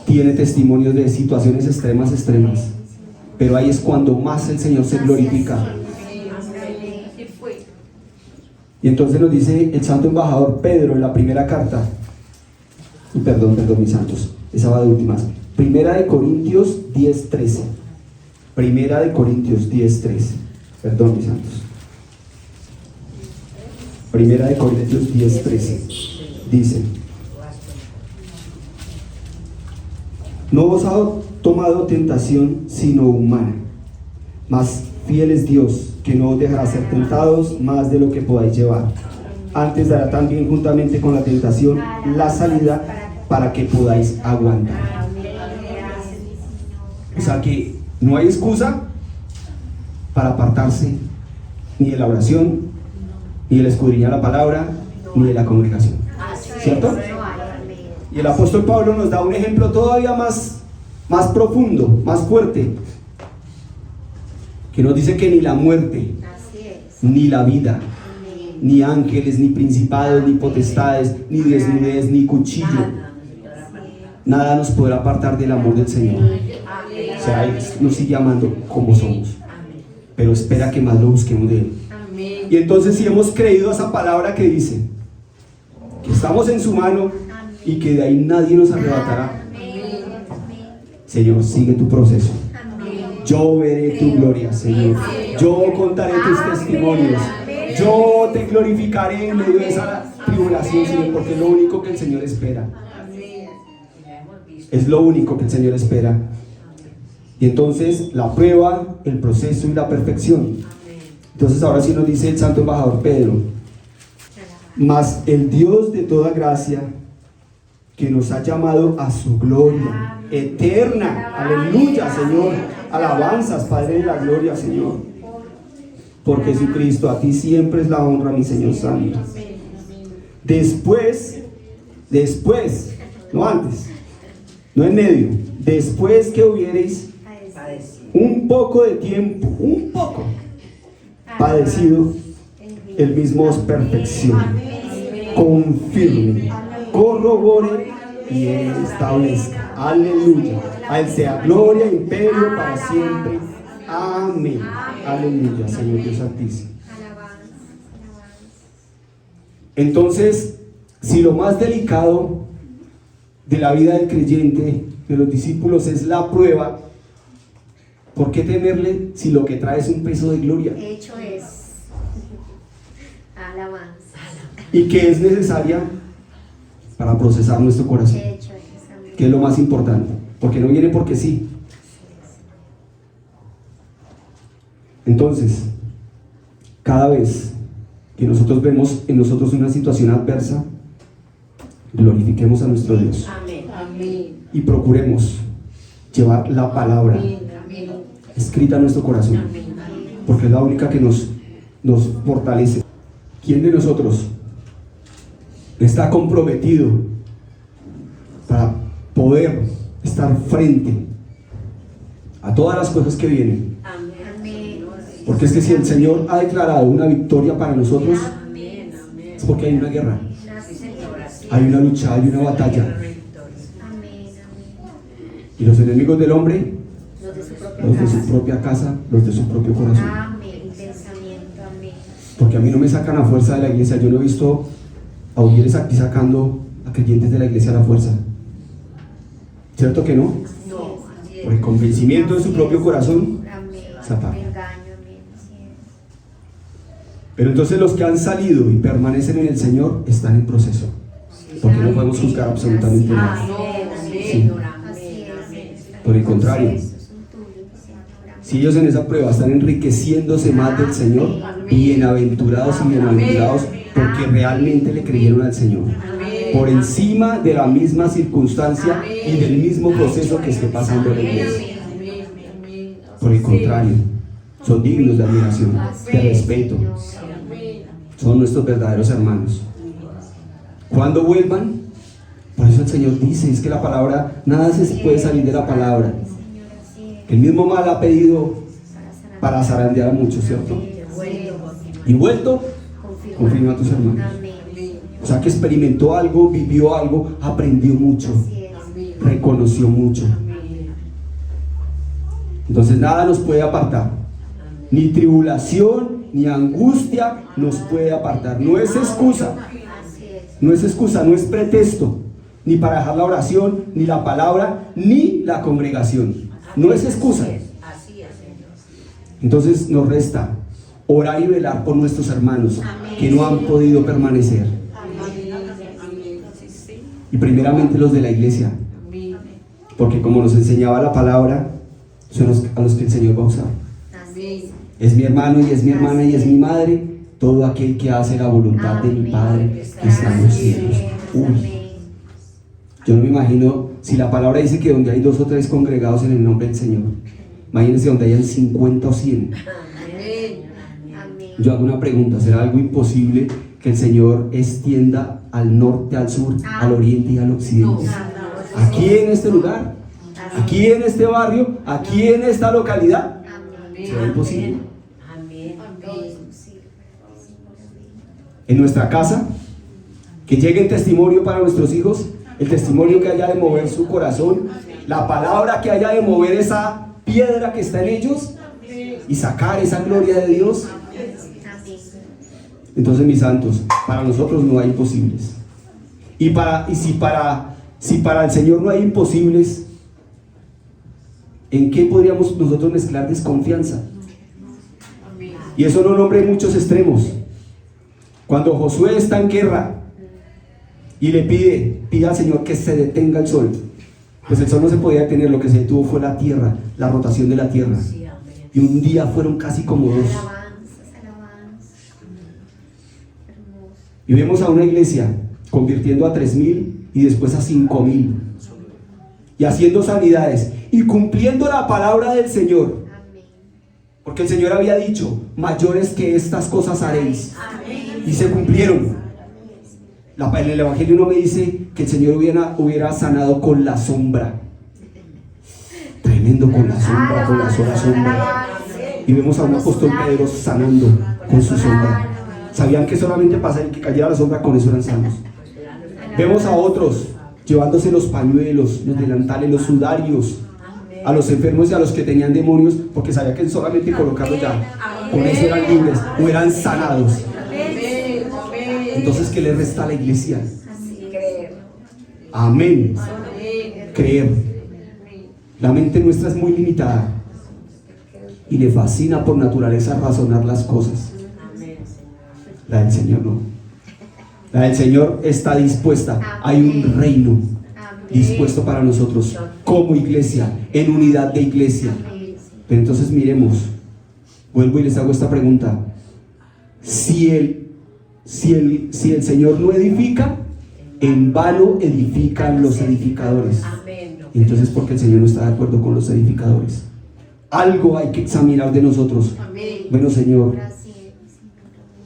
tiene testimonios de situaciones extremas. Pero ahí es cuando más el Señor se glorifica. Y entonces nos dice el santo embajador Pedro en la primera carta, perdón mis santos, esa va de últimas, Primera de Corintios 10:13, Primera de Corintios 10:13, perdón mis santos, Primera de Corintios 10:13, dice: no os ha tomado tentación sino humana, mas fiel es Dios, que no os dejará ser tentados más de lo que podáis llevar. Antes dará también juntamente con la tentación la salida para que podáis aguantar. O sea que no hay excusa para apartarse ni de la oración, ni de la escudriñar la palabra, ni de la congregación. ¿Cierto? Y el apóstol Pablo nos da un ejemplo todavía más profundo, más fuerte, que nos dice que ni la muerte, ni la vida, ni ángeles, ni principados, ni potestades, ni desnudez, ni cuchillo, nada nos podrá apartar del amor del Señor. O sea, Él nos sigue amando como somos, pero espera que más lo busquemos de Él. Y entonces, si hemos creído a esa palabra que dice que estamos en su mano y que de ahí nadie nos arrebatará, Señor, sigue tu proceso. Yo veré tu gloria, Señor. Yo contaré tus testimonios. Yo te glorificaré en medio de esa tribulación, Señor, porque es lo único que el Señor espera. Es lo único que el Señor espera. Y entonces la prueba, el proceso y la perfección. Entonces ahora sí nos dice el santo embajador Pedro: mas el Dios de toda gracia, que nos ha llamado a su gloria eterna, aleluya, Señor, alabanzas, Padre de la gloria, Señor, por Jesucristo, a ti siempre es la honra, mi Señor santo. Después, no antes, no en medio, después que hubiereis un poco de tiempo, padecido, Él mismo os perfeccione, confirme, corrobore y establezca. Aleluya. A Él sea gloria e imperio para siempre. Amén. Aleluya, Señor Dios Altísimo. Entonces, si lo más delicado de la vida del creyente, de los discípulos, es la prueba, ¿por qué temerle si lo que trae es un peso de gloria? Hecho es. Alabanza. Y que es necesaria para procesar nuestro corazón, Hecho es, amén. que es lo más importante, porque no viene porque sí. Entonces, cada vez que nosotros vemos en nosotros una situación adversa, glorifiquemos a nuestro Dios. Amén. Y procuremos llevar la palabra escrita en nuestro corazón, porque es la única que nos fortalece. ¿Quién de nosotros está comprometido para poder estar frente a todas las cosas que vienen? Amén. Porque es que si el Señor ha declarado una victoria para nosotros, es porque hay una guerra, hay una lucha, hay una batalla. Amén. Y los enemigos del hombre, Los de su propia los de su casa. propia casa, los de su propio corazón. Amén. Pensamiento. Amén. Porque a mí no me sacan a fuerza de la iglesia. Yo no he visto a mujeres aquí sacando a creyentes de la iglesia a la fuerza. ¿Cierto que no? No. Por el convencimiento de su propio corazón. Amén. Se apaga. Engaño. Amén. Así es. Pero entonces los que han salido y permanecen en el Señor están en proceso. Porque no podemos juzgar absolutamente nada. Sí. Así es. Por el contrario, Procesos son tuyos, Señor. Amén. si ellos en esa prueba están enriqueciéndose más del Señor, bienaventurados y bienaventurados, porque realmente le creyeron al Señor, por encima de la misma circunstancia y del mismo proceso que esté pasando la iglesia. Por el contrario, son dignos de admiración, de respeto, son nuestros verdaderos hermanos. Cuando vuelvan, por eso el Señor dice, es que la palabra, nada se puede salir de la palabra. El mismo mal ha pedido para zarandear a muchos, ¿cierto? Y vuelto, confirma a tus hermanos. O sea que experimentó algo, vivió algo, aprendió mucho, reconoció mucho. Entonces nada nos puede apartar, ni tribulación, ni angustia nos puede apartar. No es excusa, Así es. no es excusa, no es pretexto, ni para dejar la oración, ni la palabra, ni la congregación. No es excusa. Así es, Señor. Entonces nos resta orar y velar por nuestros hermanos que no han podido permanecer. Y primeramente los de la iglesia, porque como nos enseñaba la palabra, son a los que el Señor va a usar. Así Es mi hermano y es mi hermana y es mi madre, todo aquel que hace la voluntad de mi Padre que está en los cielos. Uy, yo no me imagino, si la palabra dice que donde hay 2 o 3 congregados en el nombre del Señor, imagínense donde hayan 50 o 100. Amén. Yo hago una pregunta, ¿será algo imposible que el Señor extienda al norte, al sur, al oriente y al occidente? Aquí en este lugar, aquí en este barrio, aquí en esta localidad, ¿será imposible? Amén. En nuestra casa, que llegue el testimonio para nuestros hijos, el testimonio que haya de mover su corazón, la palabra que haya de mover esa piedra que está en ellos y sacar esa gloria de Dios. Entonces, mis santos, para nosotros no hay imposibles. Y si para el Señor no hay imposibles, ¿en qué podríamos nosotros mezclar desconfianza? Y eso no nombra muchos extremos. Cuando Josué está en guerra y le pide al Señor que se detenga el sol, pues el sol no se podía detener, lo que se detuvo fue la tierra, la rotación de la tierra. Y un día fueron casi como 2. Alabanzas, alabanzas. Hermoso. Y vemos a una iglesia convirtiendo a 3,000 y después a 5,000. Y haciendo sanidades y cumpliendo la palabra del Señor. Amén. Porque el Señor había dicho, mayores que estas cosas haréis. Y se cumplieron. En el Evangelio no me dice que el Señor hubiera sanado con la sombra. Tremendo, con la sombra, con la sola sombra. Y vemos a un apóstol Pedro sanando con su sombra. Sabían que solamente pasar y que cayera la sombra, con eso eran sanos. Vemos a otros llevándose los pañuelos, los delantales, los sudarios a los enfermos y a los que tenían demonios, porque sabía que solamente colocarlos ya, con eso eran libres o eran sanados. Entonces, ¿qué le resta a la iglesia? Amén. Creer. La mente nuestra es muy limitada y le fascina por naturaleza razonar las cosas. La del Señor no. La del Señor está dispuesta. Hay un reino dispuesto para nosotros como iglesia, en unidad de iglesia. Pero entonces miremos, vuelvo y les hago esta pregunta: si el Señor no edifica, en vano edifican los edificadores. Entonces, ¿por qué el Señor no está de acuerdo con los edificadores? Algo hay que examinar de nosotros. Bueno, Señor,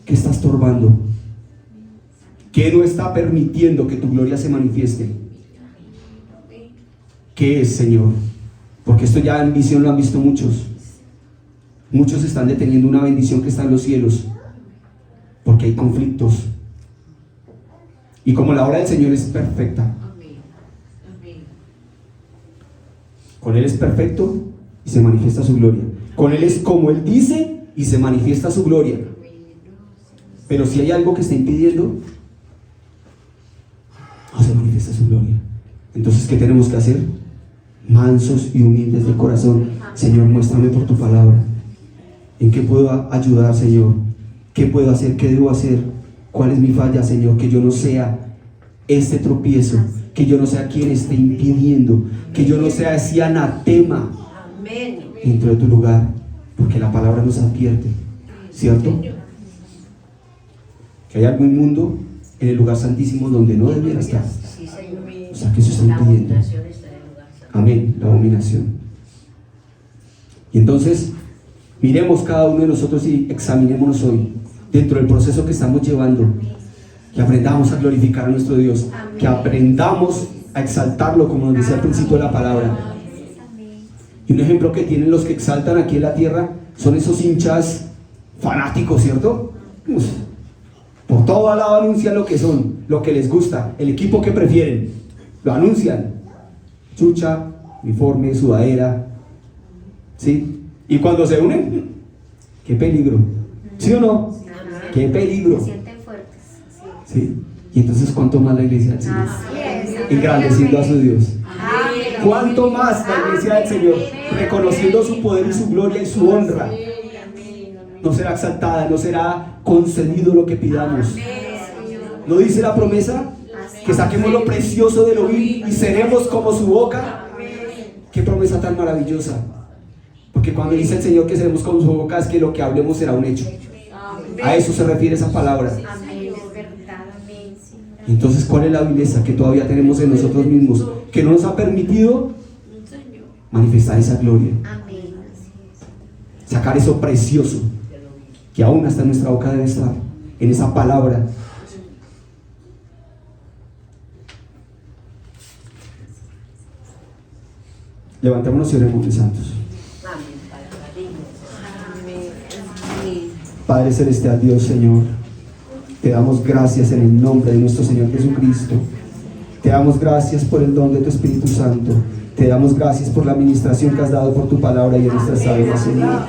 ¿qué está estorbando? ¿Qué no está permitiendo que tu gloria se manifieste? ¿Qué es, Señor? Porque esto ya en visión lo han visto muchos. Muchos están deteniendo una bendición que está en los cielos, porque hay conflictos. Y como la obra del Señor es perfecta, con Él es perfecto y se manifiesta su gloria. Con Él es como Él dice y se manifiesta su gloria. Pero si hay algo que está impidiendo, no se manifiesta su gloria. Entonces, ¿qué tenemos que hacer? Mansos y humildes de corazón. Señor, muéstrame por tu palabra. ¿En qué puedo ayudar, Señor? ¿Qué puedo hacer? ¿Qué debo hacer? ¿Cuál es mi falla, Señor? Que yo no sea este tropiezo, que yo no sea quien esté impidiendo, que yo no sea ese anatema dentro de tu lugar, porque la palabra nos advierte, ¿cierto? Que hay algo inmundo en el lugar santísimo donde no debiera estar. O sea, que eso está impidiendo. Amén, la abominación. Y entonces, miremos cada uno de nosotros y examinémonos hoy, dentro del proceso que estamos llevando, que aprendamos a glorificar a nuestro Dios, que aprendamos a exaltarlo, como nos decía al principio de la palabra. Y un ejemplo que tienen los que exaltan aquí en la tierra son esos hinchas fanáticos, ¿cierto? Por todo lado anuncian lo que son, lo que les gusta, el equipo que prefieren, lo anuncian: chucha, uniforme, sudadera, ¿sí? Y cuando se unen, qué peligro. ¿Sí o no? ¡Qué peligro! Se sienten fuertes. Sí. ¿Sí? Y entonces, ¿cuánto más la iglesia del Señor? Así es. Engrandeciendo a su Dios. Amén. ¿Cuánto más la iglesia del Señor, reconociendo su poder y su gloria y su honra, no será exaltada, no será concedido lo que pidamos? ¿No dice la promesa? Que saquemos lo precioso del oír y seremos como su boca. Qué promesa tan maravillosa. Porque cuando dice el Señor que seremos como su boca, es que lo que hablemos será un hecho. A eso se refiere esa palabra. Amén. Es verdad. Amén. Sí. Entonces, ¿cuál es la vileza que todavía tenemos en nosotros mismos, que no nos ha permitido manifestar esa gloria? Amén. Así es. Sacar eso precioso que aún hasta en nuestra boca debe estar, en esa palabra. Levantémonos y oremos, mis santos. Padre celestial, Dios, Señor, te damos gracias en el nombre de nuestro Señor Jesucristo. Te damos gracias por el don de tu Espíritu Santo. Te damos gracias por la administración que has dado por tu palabra y en nuestras almas, Señor.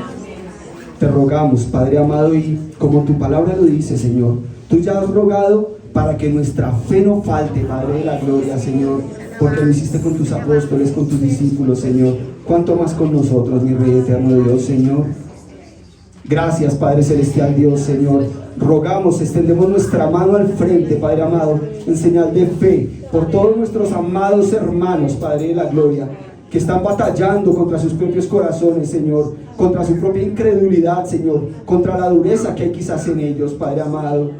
Te rogamos, Padre amado, y como tu palabra lo dice, Señor, tú ya has rogado para que nuestra fe no falte, Padre de la gloria, Señor, porque lo hiciste con tus apóstoles, con tus discípulos, Señor. Cuánto más con nosotros, mi Rey eterno Dios, Señor. Gracias, Padre celestial, Dios, Señor. Rogamos, extendemos nuestra mano al frente, Padre amado, en señal de fe, por todos nuestros amados hermanos, Padre de la gloria, que están batallando contra sus propios corazones, Señor, contra su propia incredulidad, Señor, contra la dureza que hay quizás en ellos, Padre amado,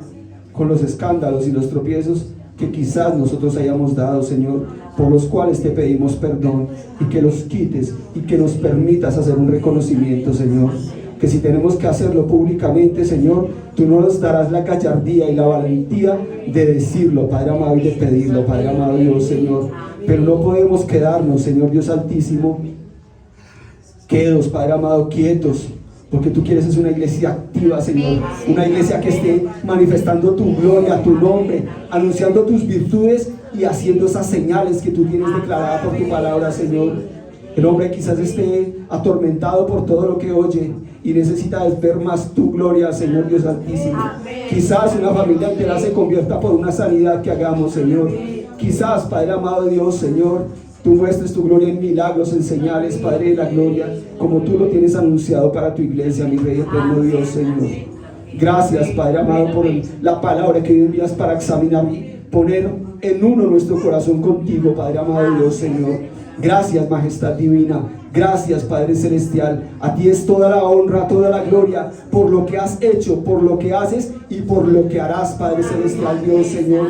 con los escándalos y los tropiezos que quizás nosotros hayamos dado, Señor, por los cuales te pedimos perdón, y que los quites y que nos permitas hacer un reconocimiento, Señor. Que si tenemos que hacerlo públicamente, Señor, tú nos darás la gallardía y la valentía de decirlo, Padre amado, y de pedirlo, Padre amado Dios, Señor. Pero no podemos quedarnos, Señor Dios Altísimo, quedos, Padre amado, quietos, porque tú quieres es una iglesia activa, Señor, una iglesia que esté manifestando tu gloria, tu nombre, anunciando tus virtudes y haciendo esas señales que tú tienes declaradas por tu palabra, Señor. El hombre quizás esté atormentado por todo lo que oye y necesita ver más tu gloria, Señor Dios Altísimo. Quizás una familia entera se convierta por una sanidad que hagamos, Señor. Quizás, Padre amado Dios, Señor, tú muestres tu gloria en milagros, en señales, Padre de la gloria, como tú lo tienes anunciado para tu iglesia, mi Rey eterno Dios, Señor. Gracias, Padre amado, por la palabra que hoy envías para examinar y poner en uno nuestro corazón contigo, Padre amado Dios, Señor. Gracias, majestad divina. Gracias, Padre celestial. A ti es toda la honra, toda la gloria por lo que has hecho, por lo que haces y por lo que harás, Padre celestial, Dios, Señor.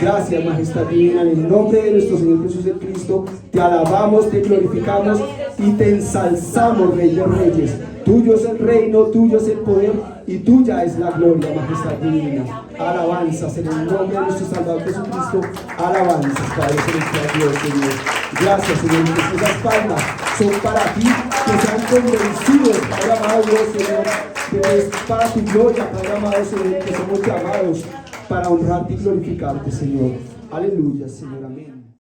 Gracias, majestad divina. En el nombre de nuestro Señor Jesús el Cristo, te alabamos, te glorificamos y te ensalzamos, Rey de Reyes. Tuyo es el reino, tuyo es el poder y tuya es la gloria, majestad divina. Alabanzas en el nombre de nuestro Salvador Jesucristo. Alabanzas, Padre celestial, Dios, Señor. Gracias, Señor, que esas palmas son para ti, que sean convencidos, Padre amado Dios, Señor, que es para tu gloria, Padre amado, Señor, que somos llamados para honrarte y glorificarte, Señor. Aleluya, Señor, amén.